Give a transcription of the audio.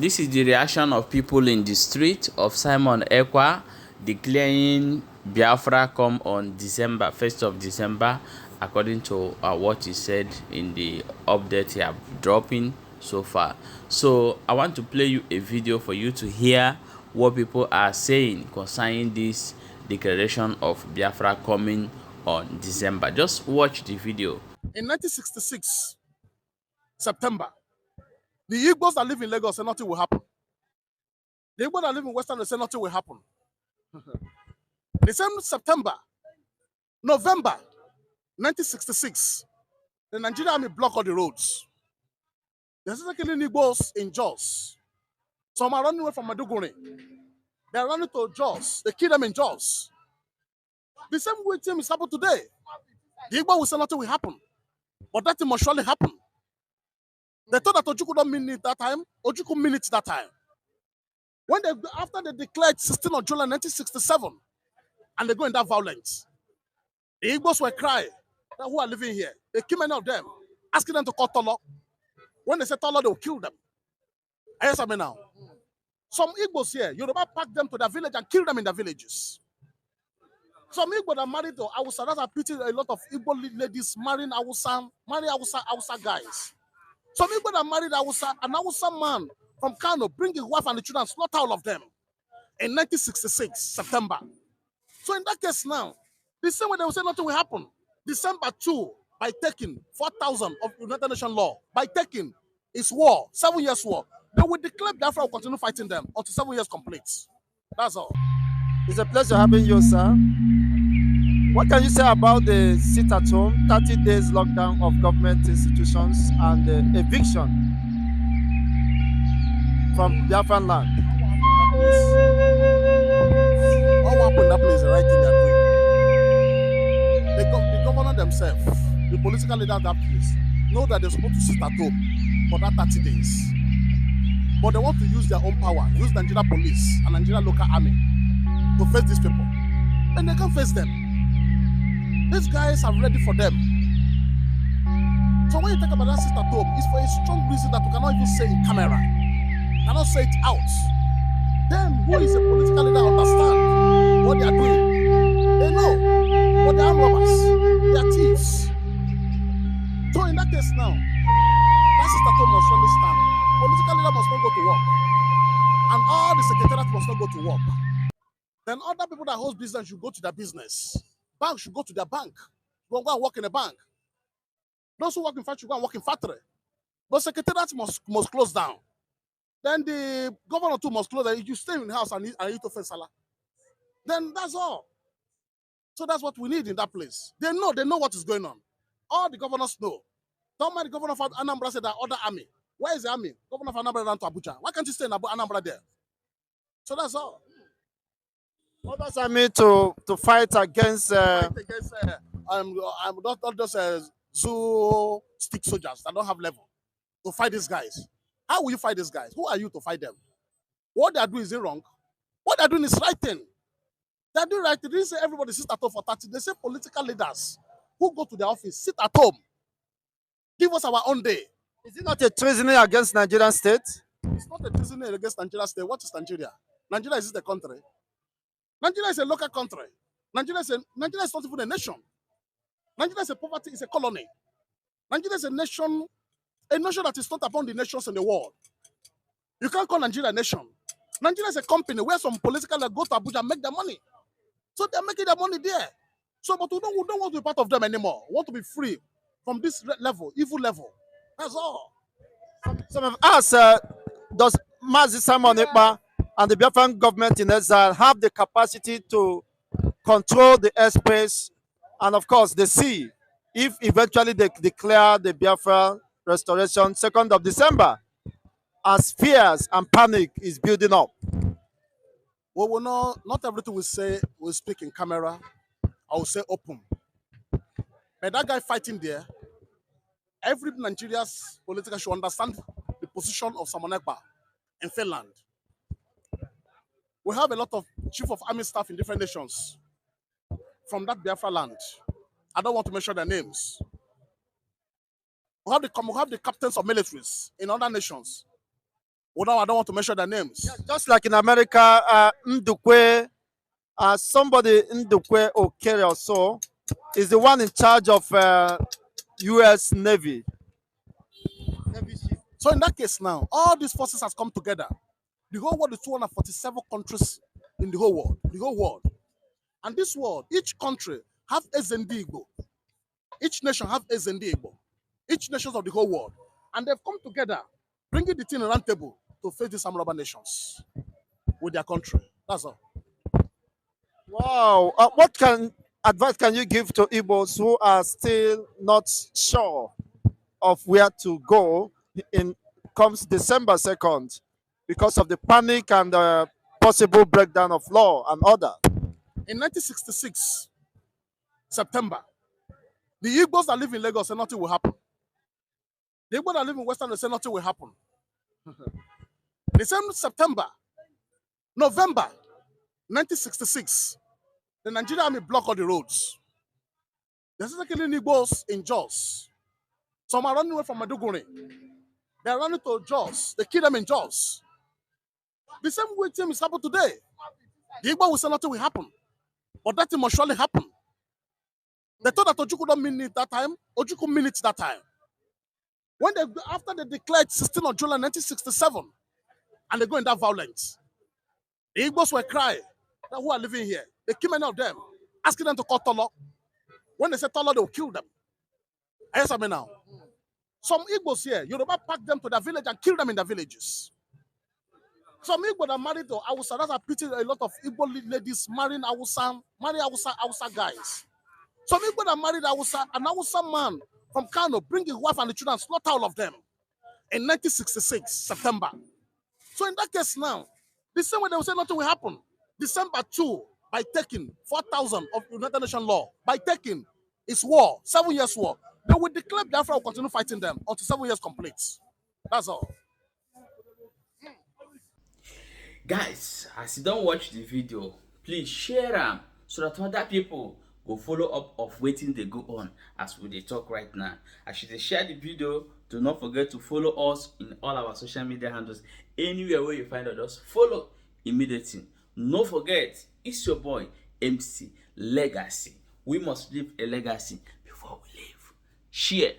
This is the reaction of people in the street of Simon Ekpa declaring Biafra come on December 1st of December, according to what he said in the update he have dropping so far. So I want to play you a video for you to hear what people are saying concerning this declaration of Biafra coming on December. Just watch the video. In 1966, September, the Igbos that live in Lagos say nothing will happen. The Igbos that live in Western say nothing will happen. The same September, November 1966, the Nigerian army blocked all the roads. There's killing Igbos in Jos. Some are running away from Maduguri. They're running to Jos. They kill them in Jos. The same way thing is happening today. The Igbo will say nothing will happen. But that thing must surely happen. They thought that Ojukwu don't mean it that time. Ojukwu mean it that time. When after they declared 16th of July 1967, and they go in that violence, the Igbos were crying that who are living here. They kill many of them, asking them to call Tolo. When they say Tolo, they will kill them. I hear me now. Some Igbos here, Yoruba pack them to their village and kill them in their villages. Some Igbo that married to Hausa, that's a pity a lot of Igbo ladies marrying Hausa guys. Some Igbo that married Hausa, an Hausa man from Kano, bring his wife and the children, slaughter all of them in 1966, September. So in that case now, the same way they will say nothing will happen. December 2, by taking 4,000 of United Nations law, by taking is war, 7 years war. They will declare Biafra will continue fighting them until 7 years complete. That's all. It's a pleasure having you, sir. What can you say about the sit-at-home, 30 days lockdown of government institutions and the eviction from Biafran land? All happened in that place is the right thing they're doing. The governor themselves, the political leader of that place, know that they're supposed to sit at home for that 30 days. But they want to use their own power, use Nigeria police and Nigeria local army to face these people. And they can't face them. These guys are ready for them. So when you talk about that sit at home, it's for a strong reason that we cannot even say in camera. Cannot say it out. Them who is a political leader understand what they are doing. They know. But they are robbers. They are thieves. So in that case now, that sit at home must surely stand. Political leader must not go to work. And all the secretariat must not go to work. Then other people that host business should go to their business. Bank should go to their bank. Go and work in a bank. Those who work in factory should go and work in factory. But secretariat must close down. Then the governor too must close down. If you stay in the house and eat to face salad, then that's all. So that's what we need in that place. They know what is going on. All the governors know. Don't mind the governor of Anambra said that other army. Where is the army? Governor of Anambra ran to Abuja. Why can't you stay in Anambra there? So that's all. What does that mean to fight against? Not just zoo stick soldiers that don't have level to fight these guys. How will you fight these guys? Who are you to fight them? What they are doing is it wrong? What they are doing is right thing. They are doing right thing. They didn't say everybody sit at home for 30. They say political leaders who go to their office, sit at home. Give us our own day. Is it not a treason against Nigerian state? It's not a treason against Nigeria state. What is Nigeria? Nigeria is a country. Nigeria is a local country. Nigeria is not even a nation. Nigeria is a poverty, is a colony. Nigeria is a nation that is not upon the nations in the world. You can't call Nigeria a nation. Nigeria is a company where some political go to Abuja and make their money. So they're making their money there. So, but we don't want to be part of them anymore. We want to be free from this level, evil level. That's all. Some of us, does Mazi Simon Ekpa and the Biafran government in exile have the capacity to control the airspace and, of course, the sea if eventually they declare the Biafra restoration 2nd of December, as fears and panic is building up? Well, we know not everything we speak in camera. I will say open. But that guy fighting there, every Nigeria's politician should understand the position of Simon Ekpa in Finland. We have a lot of chief of army staff in different nations from that Biafra land. I don't want to mention their names. We have the captains of militaries in other nations. Well, now I don't want to mention their names. Yeah, just like in America, Ndukwe, somebody Ndukwe Okere or so, is the one in charge of U.S. Navy. So in that case now, all these forces has come together. The whole world is 247 countries in the whole world. The whole world. And this world, each country have SND Igbo. Each nation have SND Igbo. Each nations of the whole world. And they've come together, bringing the thing around table to face these rubber nations with their country. That's all. Wow. What advice can you give to Igbos who are still not sure of where to go in comes December 2nd because of the panic and the possible breakdown of law and order? In 1966, September, the Igbos that live in Lagos say nothing will happen. The Igbos that live in Western they say nothing will happen. The same September, November 1966, the Nigerian army blocked all the roads. They're still killing Igbos in Jos. Some are running away from Maduguri. They're running to Jos. They kill them in Jos. The same way thing is happening today. The Igbo will say nothing will happen. But that thing must surely happen. They thought that Ojukwu don't mean it that time. Ojukwu mean it that time. When they after they declared 16th of July 1967, and they go in that violence, the Igbos were crying that who are living here. They kill many of them, asking them to call Tolo. When they say Tolo, they will kill them. I hear something now. Some Igbos here, Yoruba pack them to their village and kill them in their villages. Some Igbo that married to Hausa, that's a pity a lot of Igbo ladies marrying Hausa guys. Some Igbo that married Hausa, an Hausa man from Kano, bring his wife and the children, slaughter all of them in 1966, September. So in that case now, the same way they will say nothing will happen. December 2, by taking 4,000 of United Nations law, by taking is war, 7 years war. They will declare Biafra will continue fighting them until 7 years complete. That's all. Guys, as you don't watch the video, please share them so that other people go follow up of waiting they go on as we dey talk right now. As you dey share the video, do not forget to follow us in all our social media handles. Anywhere where you find us, follow immediately. No forget, it's your boy MC Legacy. We must leave a legacy before we leave. Share.